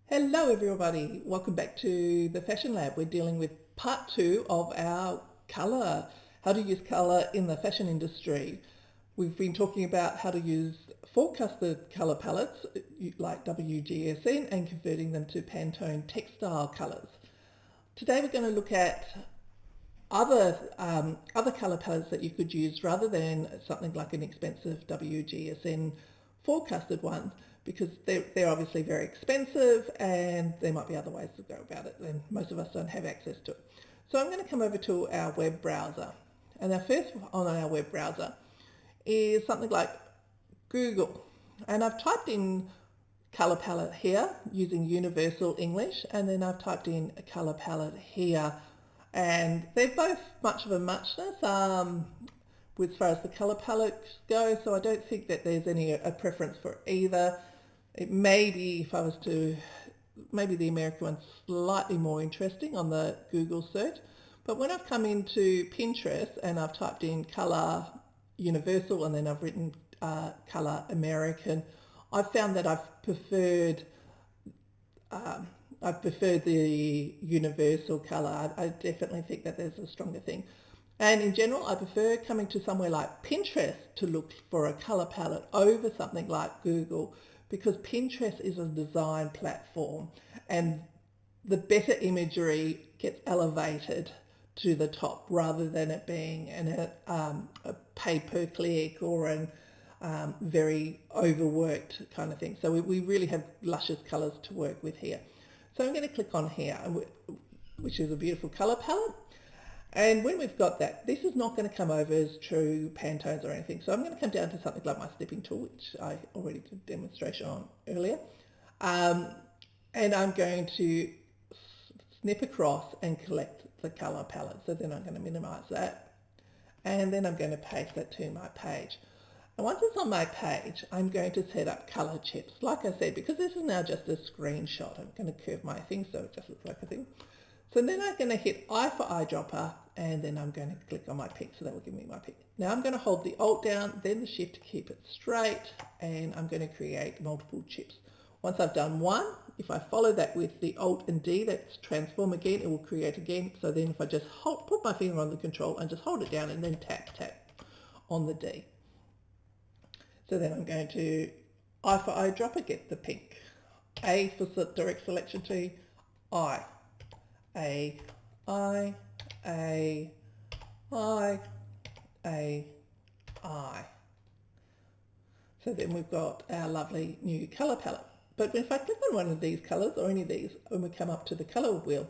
Hello everybody, welcome back to the Fashion Lab. We're dealing with part 2 of our colour, how to use colour in the fashion industry. We've been talking about how to use forecasted colour palettes like WGSN and converting them to Pantone textile colours. Today we're going to look at other colour palettes that you could use rather than something like an expensive WGSN forecasted one, because they're obviously very expensive and there might be other ways to go about it and most of us don't have access to it. So I'm going to come over to our web browser, and our first on our web browser is something like Google, and I've typed in colour palette here using Universal English, and then I've typed in a colour palette here, and they're both much of a muchness as far as the colour palettes go, so I don't think that there's a preference for either. It may be, if I was to, maybe the American one's slightly more interesting on the Google search, but when I've come into Pinterest and I've typed in colour universal and then I've written colour American, I've found that I've preferred the universal colour. I definitely think that there's a stronger thing. And in general, I prefer coming to somewhere like Pinterest to look for a colour palette over something like Google, because Pinterest is a design platform and the better imagery gets elevated to the top rather than it being a pay-per-click or an very overworked kind of thing. So we really have luscious colours to work with here. So I'm going to click on here, which is a beautiful colour palette. And when we've got that, this is not going to come over as true Pantones or anything. So I'm going to come down to something like my snipping tool, which I already did a demonstration on earlier. And I'm going to snip across and collect the colour palette. So then I'm going to minimize that. And then I'm going to paste that to my page. And once it's on my page, I'm going to set up colour chips. Like I said, because this is now just a screenshot, I'm going to curve my thing so it just looks like a thing. So then I'm going to hit I for eyedropper, and then I'm going to click on my pick, so that will give me my pick. Now I'm going to hold the Alt down, then the Shift to keep it straight, and I'm going to create multiple chips. Once I've done one, if I follow that with the Alt and D, that's transform again, it will create again. So then if I just put my finger on the control and just hold it down and then tap on the D. So then I'm going to I for eyedropper, get the pink. A for direct selection to I. A, I, A, I, A, I. So then we've got our lovely new colour palette. But if I click on one of these colours or any of these, when we come up to the colour wheel,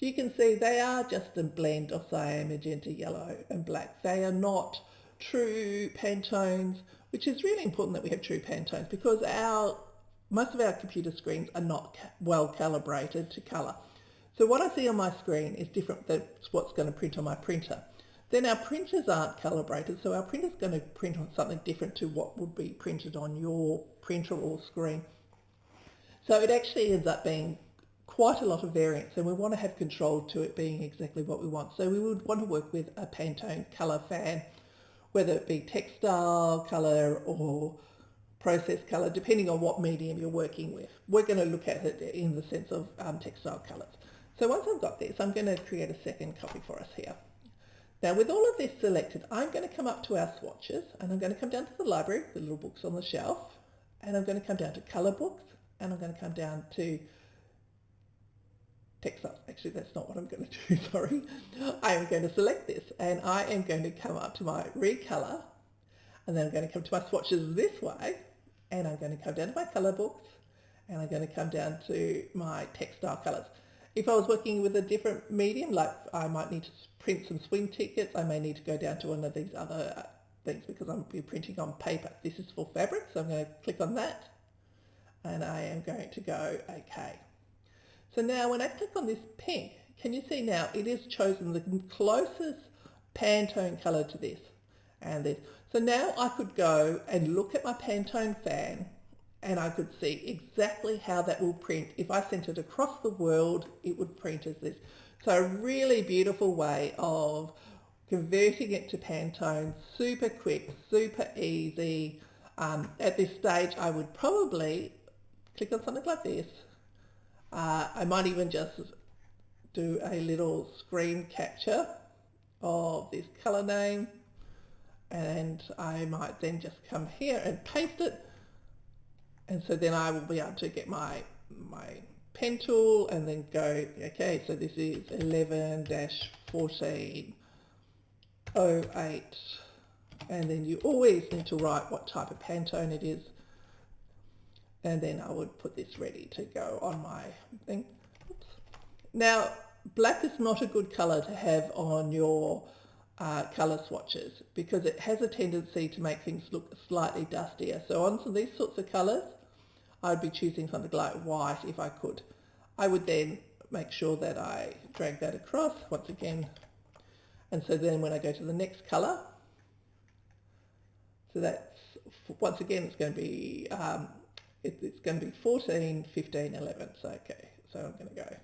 you can see they are just a blend of cyan, magenta, yellow and black. They are not true Pantones, which is really important that we have true Pantones, because most of our computer screens are not well calibrated to colour. So what I see on my screen is different than what's going to print on my printer. Then our printers aren't calibrated, so our printer's going to print on something different to what would be printed on your printer or screen. So it actually ends up being quite a lot of variance, and we want to have control to it being exactly what we want. So we would want to work with a Pantone colour fan, whether it be textile colour or process colour, depending on what medium you're working with. We're going to look at it in the sense of textile colours. So once I've got this, I'm going to create a second copy for us here. Now with all of this selected, I'm going to come up to our swatches, and I'm going to come down to the library, the little books on the shelf, and I'm going to come down to colour books, and I'm going to come down to textiles. Actually, that's not what I'm going to do, sorry. I am going to select this, and I am going to come up to my recolor, and then I'm going to come to my swatches this way, and I'm going to come down to my colour books, and I'm going to come down to my textile colours. If I was working with a different medium, like I might need to print some swing tickets, I may need to go down to one of these other things because I'm printing on paper. This is for fabric, so I'm going to click on that, and I am going to go OK. So now when I click on this pink, can you see now it has chosen the closest Pantone colour to this and this. So now I could go and look at my Pantone fan, and I could see exactly how that will print. If I sent it across the world, it would print as this. So a really beautiful way of converting it to Pantone, super quick, super easy. At this stage, I would probably click on something like this, I might even just do a little screen capture of this colour name, and I might then just come here and paste it, and so then I will be able to get my pen tool and then go, okay, so this is 11-1408, and then you always need to write what type of Pantone it is, and then I would put this ready to go on my thing. Oops. Now, black is not a good colour to have on your colour swatches because it has a tendency to make things look slightly dustier. So on some of these sorts of colours, I'd be choosing something like white if I could. I would then make sure that I drag that across once again, and so then when I go to the next colour, so that's, once again, it's going to be it's going to be 14, 15, 11. So okay, so I'm going to go,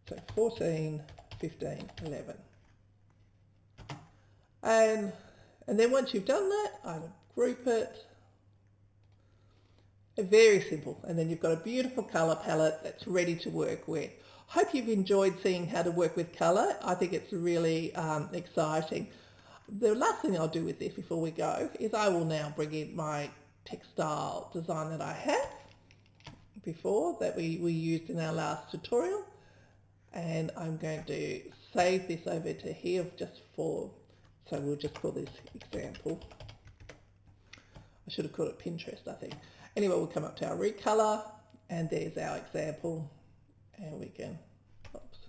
so 14, 15, 11. And then once you've done that, I would group it. Very simple. And then you've got a beautiful colour palette that's ready to work with. Hope you've enjoyed seeing how to work with colour. I think it's really exciting. The last thing I'll do with this before we go is I will now bring in my textile design that I had before that we used in our last tutorial. And I'm going to save this over to here just for, so we'll just call this example. I should have called it Pinterest, I think. Anyway, we'll come up to our recolor, and there's our example, and we can, oops,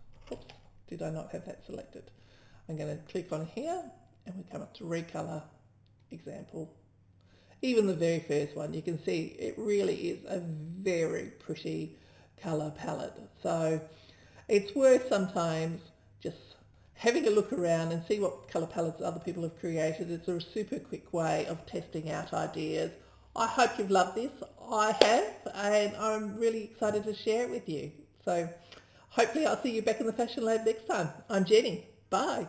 did I not have that selected? I'm going to click on here, and we come up to recolor, example. Even the very first one, you can see it really is a very pretty colour palette. So it's worth sometimes just having a look around and see what colour palettes other people have created. It's a super quick way of testing out ideas. I hope you've loved this. I have, and I'm really excited to share it with you. So hopefully I'll see you back in the Fashion Lab next time. I'm Jenny. Bye.